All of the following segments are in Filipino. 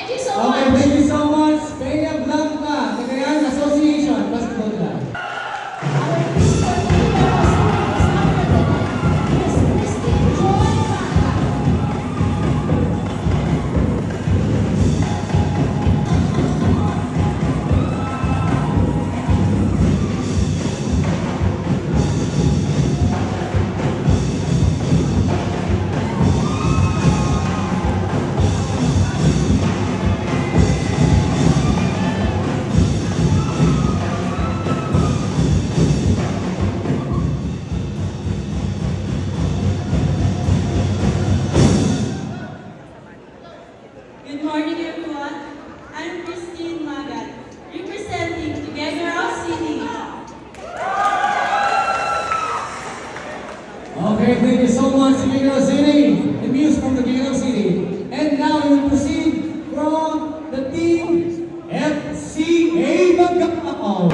Thank you so Okay, much. thank you so much. Peña Blanca, Cagayan Association, Basketball Club. Our physical leader is none other than Miss Christine Joy Blanca. Good morning, everyone. I'm Christine Magat, representing Tuguegarao City. Okay, thank you so much, Tuguegarao City. The news from Tuguegarao City. And now we will proceed from the team FCA Bagao.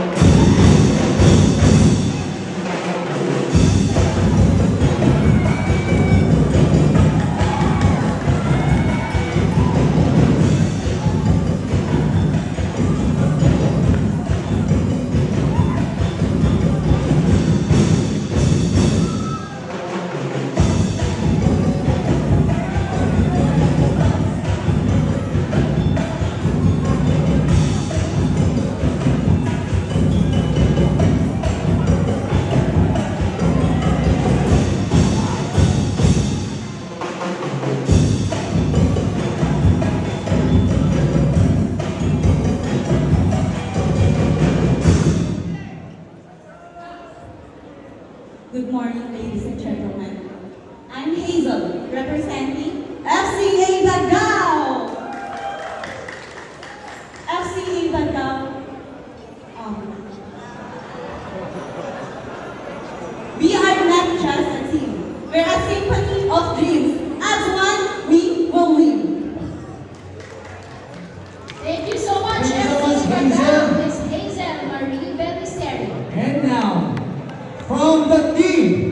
Good morning, ladies and gentlemen. I'm Hazel, representing FCA Bagao. FCA Bagao. We are not just a team. We're a symphony of dreams. As one, we will win. Thank you so much, Thank you so much, FC Hazel. Bagao. Miss Hazel Marie Belisterio. And now, from the team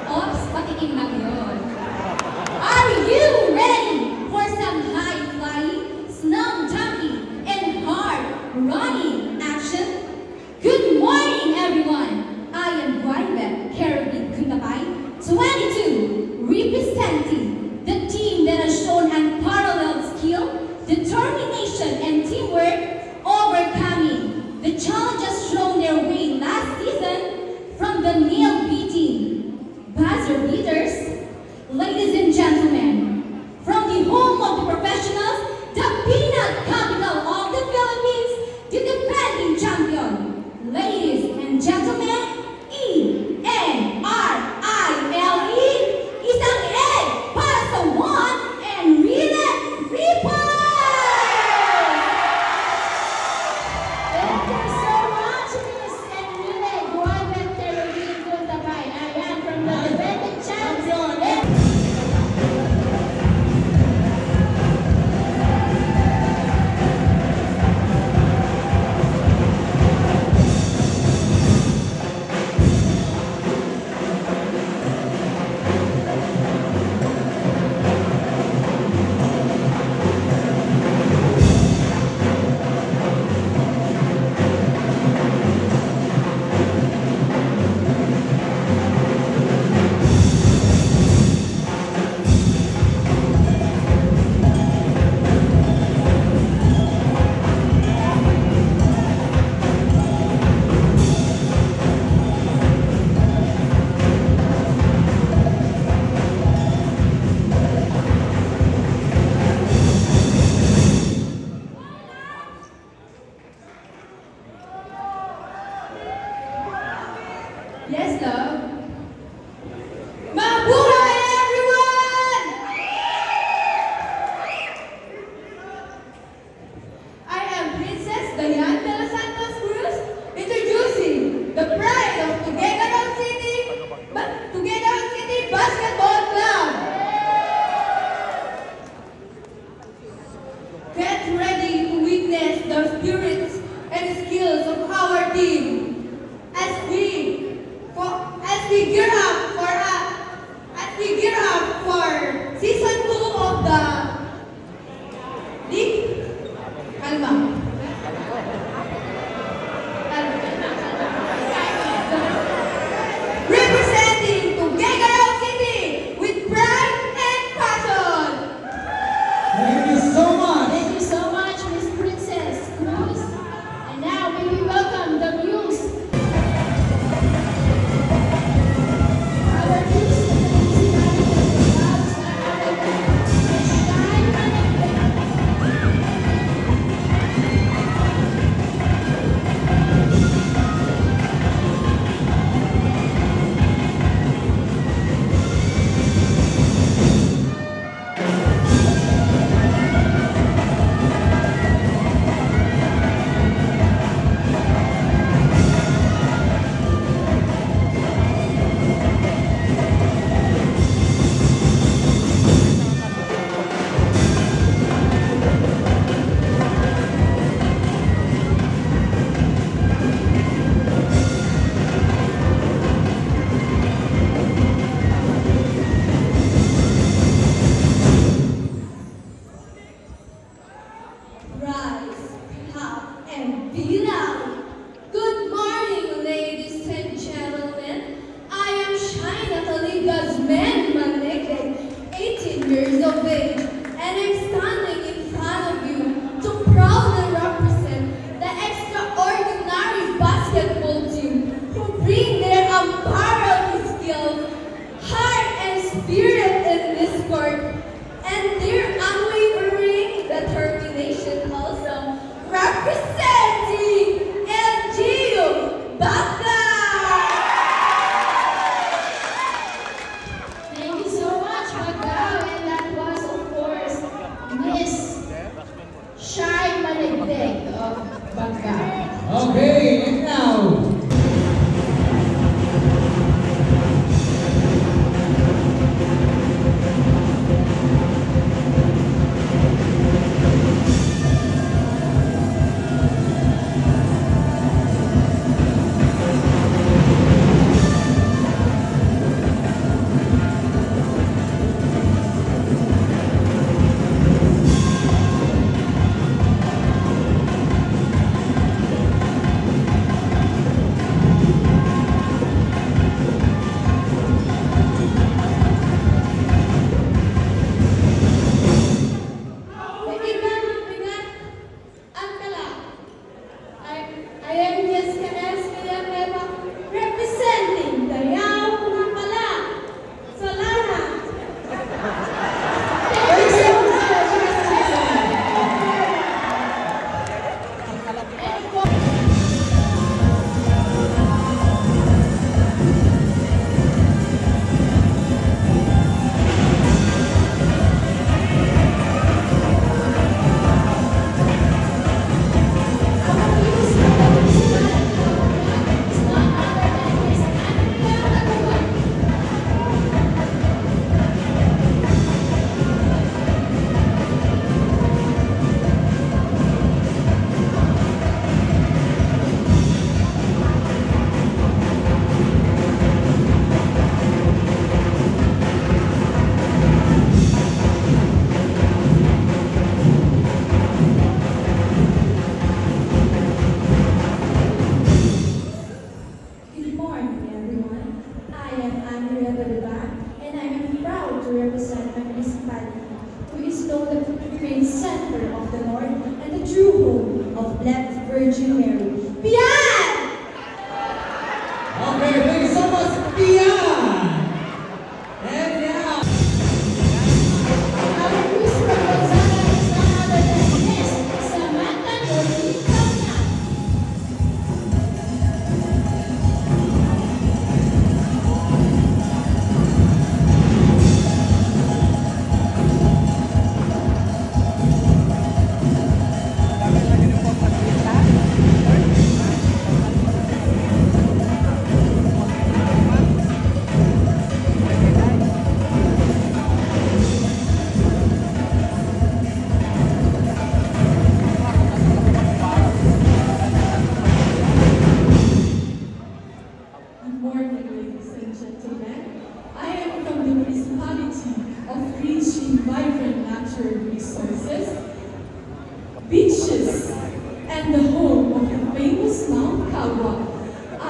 Ops, patikim lang yun. Are you ready for some high-flying, snow jumping, and hard-running action? Good morning, everyone. I am Guaribet Caribbean Kuntabay, 22, representing the team that has shown unparalleled skill, determination, and teamwork, overcoming the challenges thrown their way last season from the nail-beating buzzer beaters. Ladies and gentlemen, from the home of the professionals, the peanut capital of the Philippines, the defending champion. Ladies and gentlemen, ENRILE, isang egg para sa one and Rila Ripon! Thank you so much, Miss Enrile Guaribet Caribbean Kuntabay. Ayan, from the defending champion. Yes, love. Mabuhay, everyone! I am Princess Diane de los Santos Cruz, introducing the pride of Tuguegarao City Basketball Club. Get ready to witness the spirits and skills of our team as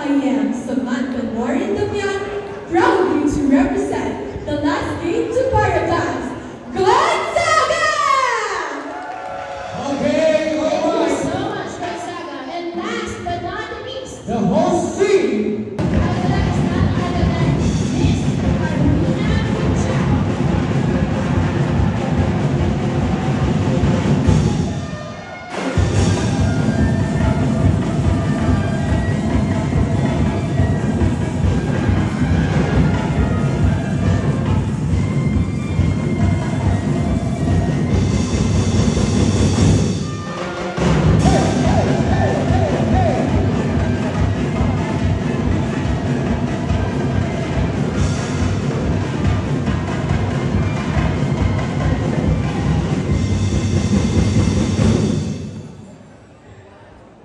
I am Samantha Norin Damian, proudly to represent the last gate to paradise, Gonzaga! Okay, Thank you alright. so much, Gonzaga. And last but not the least, The host team. that is none other than Miss Carmina Pichao.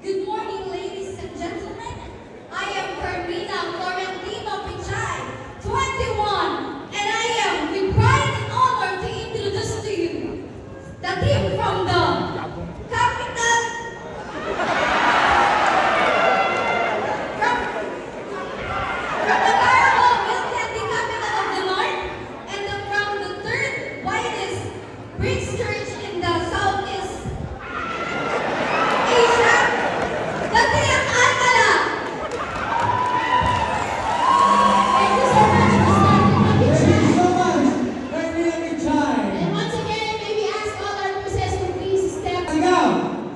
Good morning, ladies and gentlemen. I am Carmina Florentino Pichay, 21, and I am with pride and honor to introduce to you the team from the capital, from the Carabao Military capital of the North, and from the third widest Bridge Church in the Southeast Asia, the Tiyak Alcala. Thank you so much, Miss Carmina Thank you Pichao. so much. Carmina Pichai. And once again, may we ask all our muses to please step. Now,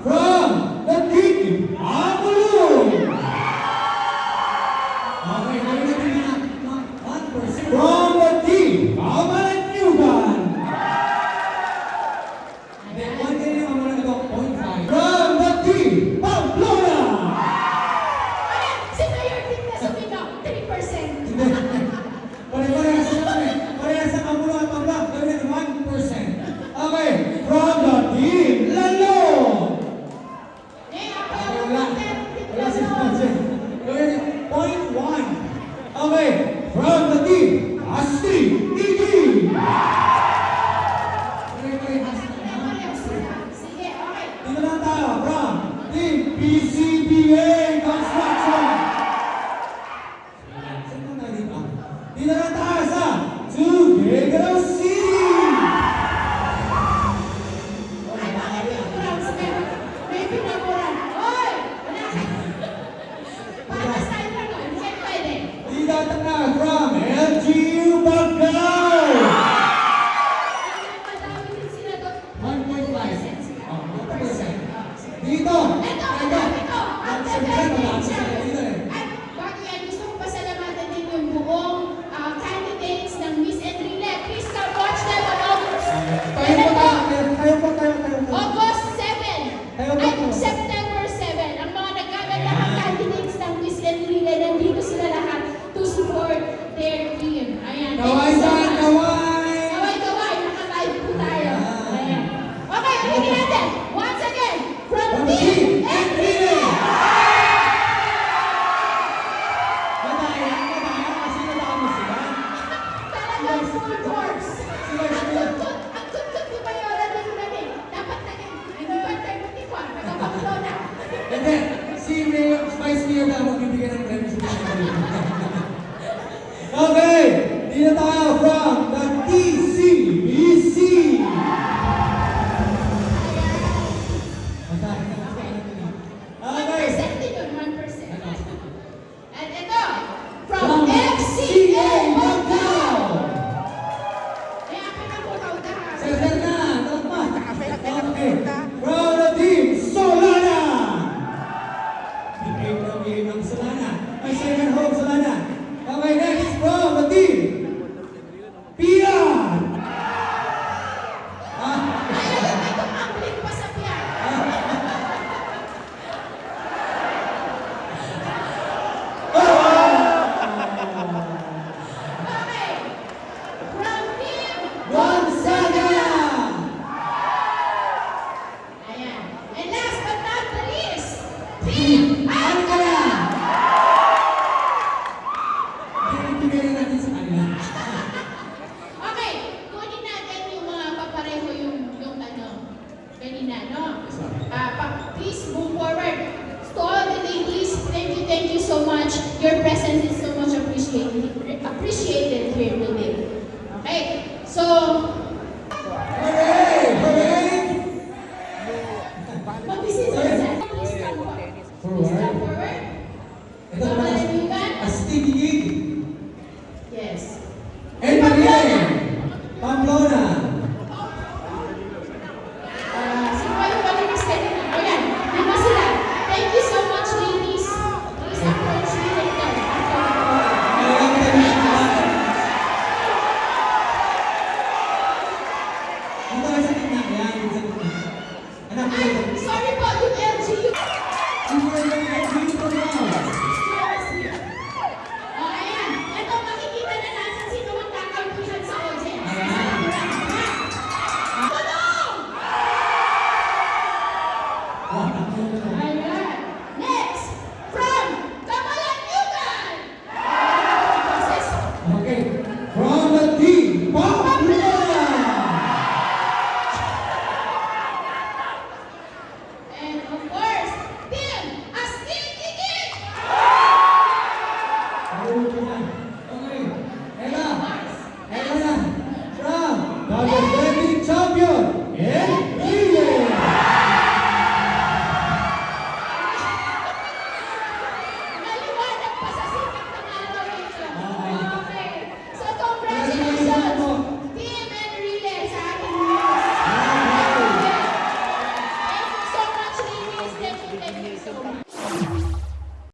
from the team, Amulong. Okay, gawin natin na 1%. From the team, Kamalanyugan. And then, one din yung mga ito, 0.5. From the team, Pamplona. Ayan, sino your team na sumigaw? 3%. Hindi. Pare-parehas na kami. Parehas sa Amulong at Pamplona. Gawin natin 1%. Okay, from the team, Lalo. Eh, ako Okay, yung wala. Wala si Sponsor. Gawin natin 0.1. Okay, from the team, Asti Igi. Pare-parehas na kami. Sige, okay. Dito lang tayo from Team PCBA Construction. Saan lang tayo dito? Dito lang tayo sa Tuguegarao City. Ay, bakit pinakuran? May pinakuran. Oy! Wala ka. Patas tayo na no? Hindi kayo pwede. Dito tayo from LGU Bagao. Ang madami din sila doon. 1.5. Oh, 1%. Dito. Ito, ito. Ang Dito gagawin eh. At bago yan, gusto ko pasalamatan din yung buong candidates ng Miss Enrile. Please come watch them on August. Tayo po. August 7. Tayo po. Ay, September 7. Ang mga nagkagandang candidates ng Miss Enrile, nandito sila lahat to support their team. Ayan. Thank Kaway you so saan, much. kaway. Kaway. Naka-live po tayo. Ayan. Okay, ulitin natin. Once again, from From Team Team Enrile. Madaya kasi natama sila. Talagang full force. Sila. Ang tuntut ni Mayora din namin. Dapat na hindi pa tayo matikwan. Nagkapakulo na. And then, si Mayor, Vice Mayor na magbibigay ng premyo sa mga. Okay, dito tayo from the TCBC. Okay. 1% din yun, 1%. At ito, from From FCA Macau. Ay, akin ang bukaw na ha. Sir na, tama. Okay, from the team Solana. Behave ng Solana. May second home Solana. Okay, next from the team Pian. Ayun, may tumambling pa sa piyan. Okay. From Team Gonzaga. Ayan. And last but not the least, Team Alcala. much. Your presence is so much appreciated here today. Okay? So,